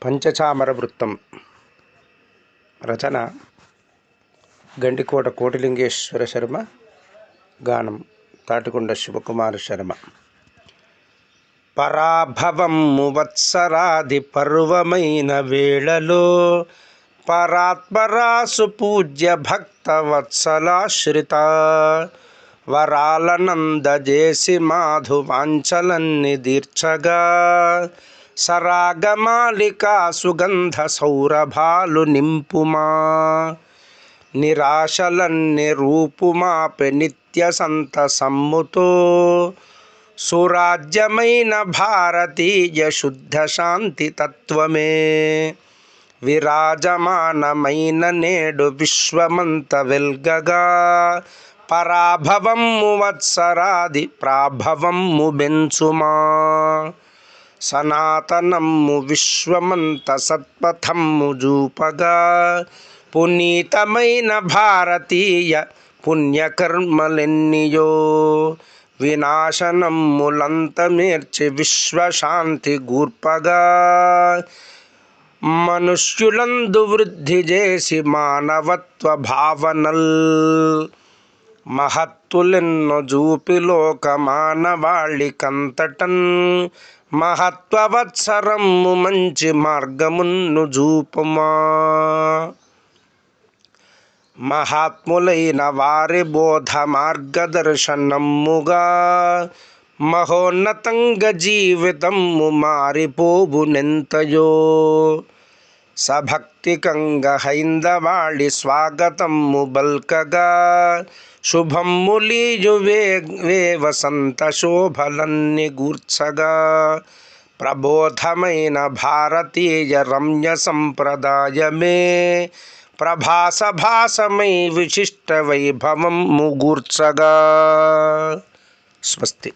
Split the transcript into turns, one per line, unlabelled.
పంచచామర వృత్తం రచన గండికోట కోటిలింగేశ్వర శర్మ, గానం తాటికొండ శివకుమార శర్మ. పరాభవము వత్సరాది పర్వమైన వేళలో పరాత్పరాసు పూజ్య భక్త వత్సలాశ్రిత వరాలనందజేసి మాధు వాంఛలన్ని దీర్చగా సరాగమాలికా సుగంధ సౌరభాలు నింపుమా నిరాశలన్ని రూపుమాపె నిత్య సంతసమ్ముతో సురాజ్యమైన భారతీయ శుద్ధ శాంతి తత్వమే విరాజమానమైన నేడు విశ్వమంత వెల్గగా పరాభవము వత్సరాది ప్రాభవము బెంచుమా సనాతనము విశ్వమంత సత్పథము జూపగా పునీతమైన భారతీయ పుణ్యకర్మలెన్నియో వినాశనములంతమేర్చి విశ్వశాంతి గూర్పగా మనుష్యులందు వృద్ధి చేసి మానవత్వ భావనల్ మహత్తులెన్నో జూపి లోక మానవాళికంతటన్ మహత్వవత్సరము మంచి మార్గమును జూపుమా మహాత్ములైన వారి బోధ మార్గదర్శనముగా మహోన్నతంగా జీవితము మారిపోవునెంతయో సభక్తికంగా హైందవాళి స్వాగతము బల్కగా శుభమ్ములీయు వసంత శోభలన్ని గూర్చగా ప్రబోధమైన భారతీయ రమ్య సంప్రదాయమే ప్రభాసభాసమై విశిష్ట వైభవము గూర్చగా. స్వస్తి.